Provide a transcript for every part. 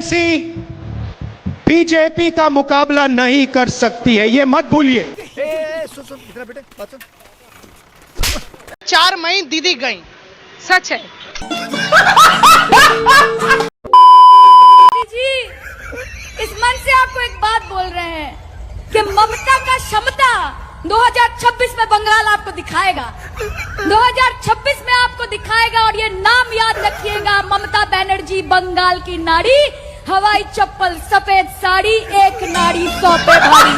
TMC BJP का मुकाबला नहीं कर सकती है, ये मत भूलिए। बेटे 4 मई दीदी गई, सच है। जी इस मन से आपको एक बात बोल रहे हैं कि ममता का क्षमता 2026 में बंगाल आपको दिखाएगा, 2026 में आपको दिखाएगा। और ये नाम याद रखिएगा, ममता बनर्जी बंगाल की नारी, हवाई चप्पल सफेद साड़ी, एक नारी 100 पे भारी।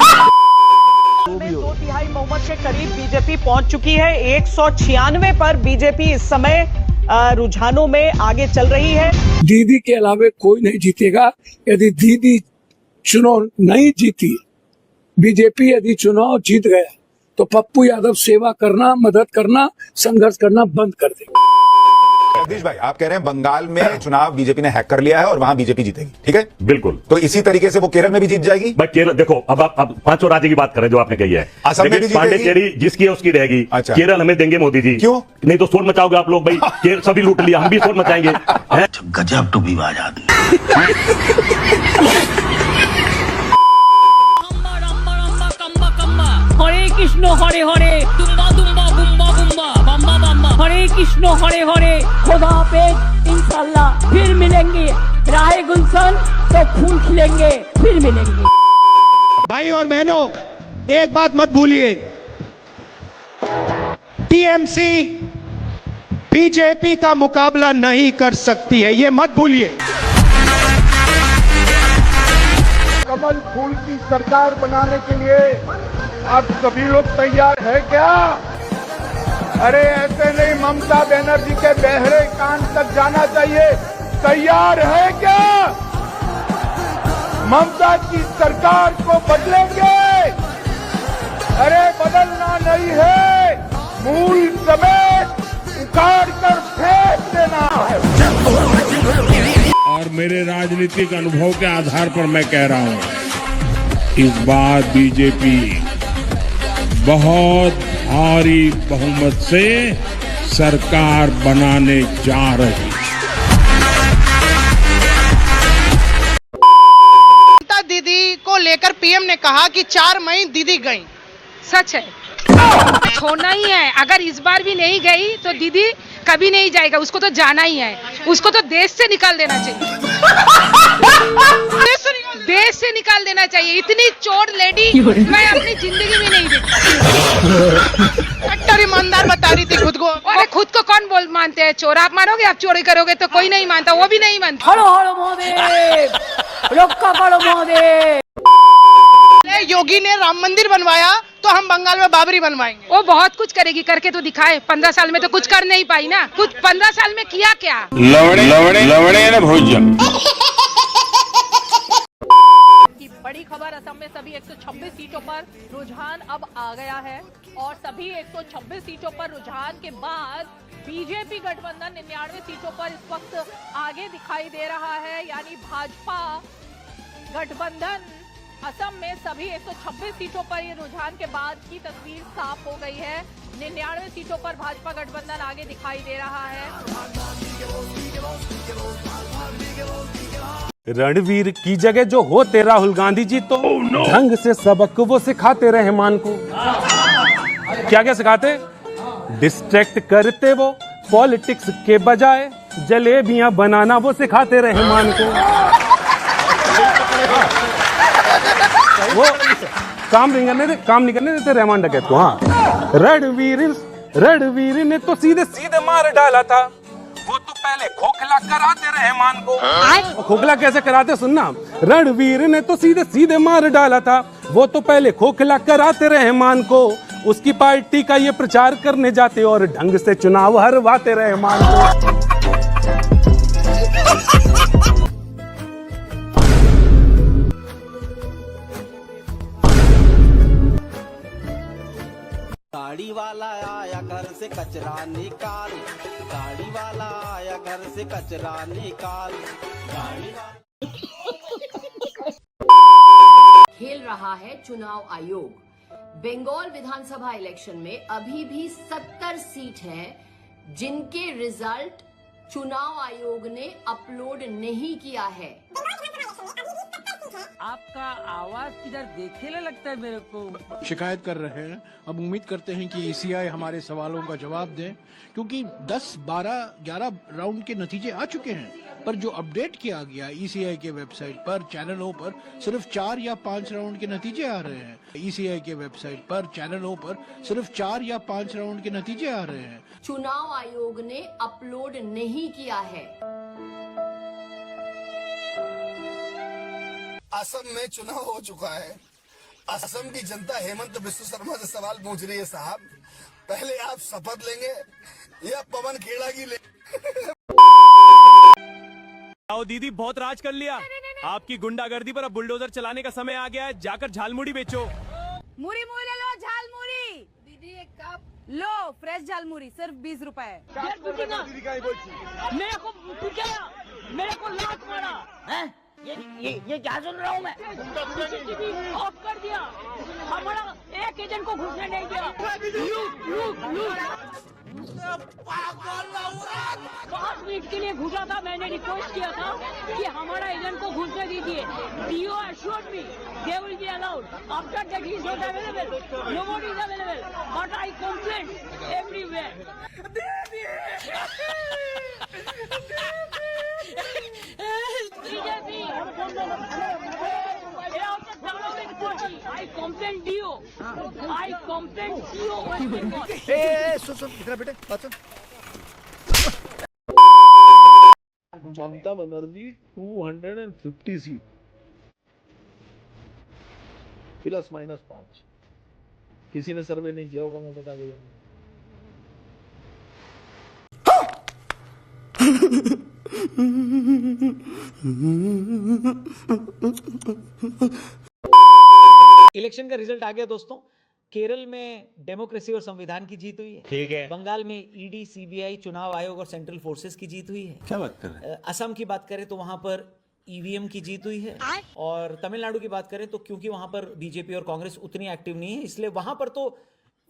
में 2/3 बहुमत के करीब बीजेपी पहुंच चुकी है। 196 पर बीजेपी इस समय रुझानों में आगे चल रही है। दीदी के अलावा कोई नहीं जीतेगा। यदि दीदी चुनाव नहीं जीती, बीजेपी यदि चुनाव जीत गया तो पप्पू यादव सेवा करना, मदद करना, संघर्ष करना बंद कर देगा। जगदीश भाई, आप कह रहे हैं बंगाल में चुनाव बीजेपी ने हैक कर लिया है और वहां बीजेपी जीतेगी, ठीक है? बिल्कुल। तो इसी तरीके से वो केरल में भी जीत जाएगी। भाई केरल देखो, अब आप 5 राज्य की बात करें जो आपने कही है। असम में भी पांडेचेरी जिसकी है उसकी रहेगी। अच्छा। केरल हमें देंगे मोदी जी। क्यों? नहीं तो शोर मचाओगे आप लोग भाई। सभी लूट लिया, हम भी शोर मचाएंगे। गजब टू विवाद आदमी। हरे कृष्ण हरे हरे दुम्बा दुम्बा बुम्बा बुम्बा बम्बा बम्बा, हरे कृष्ण हरे हरे। खुदा हाफिज, इंशाल्लाह फिर मिलेंगे। राहे गुलशन तो फूल खिलेंगे, फिर मिलेंगे। भाई और बहनों, एक बात मत भूलिए, टीएमसी बीजेपी का मुकाबला नहीं कर सकती है, ये मत भूलिए। कमल फूल की सरकार बनाने के लिए आप सभी लोग तैयार है क्या? अरे ऐसे नहीं, ममता बनर्जी के बहरे कान तक जाना चाहिए। तैयार है क्या? ममता की सरकार को बदलेंगे। अरे बदलना नहीं है, मूल समेत उखाड़ कर फेंक देना है। और मेरे राजनीतिक अनुभव के आधार पर मैं कह रहा हूं, इस बार बीजेपी बहुत भारी बहुमत से सरकार बनाने जा रही है। ममता दीदी को लेकर पीएम ने कहा कि 4 मई दीदी गई, सच है। छोड़ना ही है, अगर इस बार भी नहीं गई तो दीदी कभी नहीं जाएगा, उसको तो जाना ही है। उसको तो देश से निकाल देना चाहिए। देश से निकाल देना चाहिए। इतनी चोर लेडी मैं अपनी जिंदगी में नहीं देखी। कट्टर ईमानदार बता रही थी खुद को। अरे खुद को कौन मानते हैं चोर? आप मानोगे? आप चोरी करोगे तो कोई नहीं मानता, वो भी नहीं मानता। हरो हरो महादेव, रक्षा करो महादेव। योगी ने राम मंदिर बनवाया तो हम बंगाल में बाबरी बनवाएंगे। वो बहुत कुछ करेगी, करके तो दिखाए। 15 साल में तो कुछ कर नहीं पाई ना। कुछ 15 साल में किया क्या? लवड़े न भोजन। बड़ी खबर, असम में सभी 126 सीटों पर रुझान अब आ गया है। और सभी 126 सीटों पर रुझान के बाद बीजेपी गठबंधन 99 सीटों पर इस वक्त आगे दिखाई दे रहा है। यानी भाजपा गठबंधन असम में सभी 126 सीटों पर ये रुझान के बाद की तस्वीर साफ हो गई है। 99 सीटों पर भाजपा गठबंधन आगे दिखाई दे रहा है। रणवीर की जगह जो होते राहुल गांधी जी तो ढंग से सबक वो सिखाते रहमान को। क्या क्या सिखाते? डिस्ट्रैक्ट करते वो पॉलिटिक्स के बजाय, जलेबियां बनाना वो सिखाते रहमान को। वो काम नहीं करने देते रहमान डकैत को। हाँ, रणवीर ने तो सीधे सीधे मार डाला था। वो तो पहले खोखला कराते रहमान को। खोखला कैसे कराते सुनना। रणवीर ने तो सीधे सीधे मार डाला था। वो तो पहले खोखला कराते रहमान को। उसकी पार्टी का ये प्रचार करने जाते और ढंग से चुनाव हरवाते रहमान को। गाड़ी वाला आया घर से कचरा निकाल, गाड़ी वाला आया घर से कचरा निकाल, गाड़ी खेल रहा है चुनाव आयोग। बंगाल विधानसभा इलेक्शन में अभी भी 70 सीट है जिनके रिजल्ट चुनाव आयोग ने अपलोड नहीं किया है। आपका आवाज किधर देखेने लगता है मेरे को। शिकायत कर रहे हैं। अब उम्मीद करते हैं कि ईसीआई हमारे सवालों का जवाब दें, क्योंकि 10, 12, 11 राउंड के नतीजे आ चुके हैं, पर जो अपडेट किया गया ईसीआई के वेबसाइट पर, चैनलों पर सिर्फ 4 या 5 राउंड के नतीजे आ रहे हैं। ईसीआई के वेबसाइट पर, चैनलों पर सिर्फ 4 या 5 राउंड के नतीजे आ रहे हैं। चुनाव आयोग ने अपलोड नहीं किया है। असम में चुनाव हो चुका है। असम की जनता हेमंत बिस्व शर्मा से सवाल पूछ रही है, साहब पहले आप शपथ लेंगे या पवन खेड़ा की ले? आओ दीदी, बहुत राज कर लिया। आपकी गुंडागर्दी पर अब बुलडोजर चलाने का समय आ गया है। जाकर झालमुड़ी बेचो। मुड़ी मुड़ी ले लो, झालमुड़ी दीदी एक कप लो, फ्रेश झालमुड़ी सिर्फ 20 रुपए। मेरे को पिटाया, मेरे को लात मारा है। ये क्या सुन रहा हूँ मैं? सीसीटीवी ऑफ कर दिया, हमारा एक एजेंट को घुसने नहीं दिया। 5 मिनट के लिए घुसा था, मैंने रिक्वेस्ट किया था कि हमारा एजेंट को घुसने दीजिए। DO assured me they will be allowed. After that he is not available. Nobody is available. But I complained everywhere. BJP. I complained DO. I complained DO. सुन इधर बेटे, बात सुन। ममता बनर्जी 250 सीट ±5। किसी ने सर्वे नहीं किया होगा, मैं बता दूंगा। इलेक्शन का रिजल्ट आ गया दोस्तों। केरल में डेमोक्रेसी और संविधान की जीत हुई है। ठीक है। बंगाल में ईडी, सीबीआई, चुनाव आयोग और सेंट्रल फोर्सेस की जीत हुई है। क्या बात कर रहे हैं? असम की बात करें तो वहां पर ईवीएम की जीत हुई है। और तमिलनाडु की बात करें तो क्योंकि वहां पर बीजेपी और कांग्रेस उतनी एक्टिव नहीं है, इसलिए वहां पर तो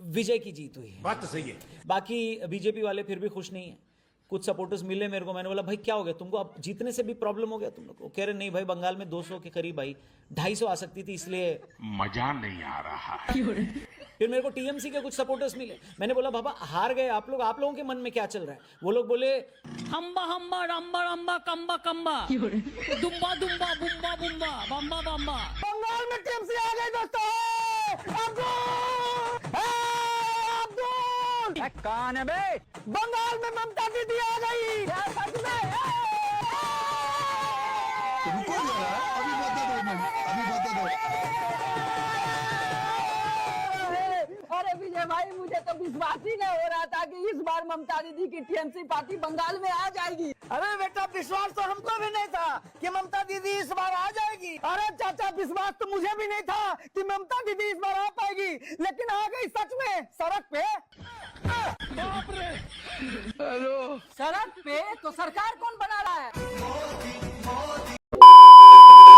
विजय की जीत हुई है। बात तो सही है। बाकी बीजेपी वाले फिर भी खुश नहीं है। कुछ सपोर्टर्स मिले मेरे को, मैंने बोला भाई क्या हो गया तुमको, अब जीतने से भी प्रॉब्लम हो गया तुम लोग को? कह रहे नहीं भाई, बंगाल में 200 के करीब आई, 250 आ सकती थी, इसलिए मजा नहीं आ रहा है। फिर मेरे को टीएमसी के कुछ सपोर्टर्स मिले। मैंने बोला बाबा हार गए आप लोग, आप लोगों के मन में क्या चल रहा है? वो लोग बोले हम्बा हम्बा रम्बा रम्बा कम्बा कम्बा दुम्बा दुम्बा बुम्बा बुम्बा बम्बा बम्बा। बंगाल में टीएमसी आ गई दोस्तों। कौन है बे? बंगाल में ममता दीदी आ गई। सच में? रुको जरा, अभी बता दो। अरे विजय भाई, मुझे तो विश्वास ही नहीं हो रहा था कि इस बार ममता दीदी की टीएमसी पार्टी बंगाल में आ जाएगी। अरे बेटा, विश्वास तो हमको भी नहीं था कि ममता दीदी इस बार आ जाएगी। अरे चाचा, विश्वास तो मुझे भी नहीं था कि ममता दीदी इस बार आ पाएगी, लेकिन आ गई सच में सड़क पे। हेलो, सड़क पे तो सरकार कौन बना रहा है?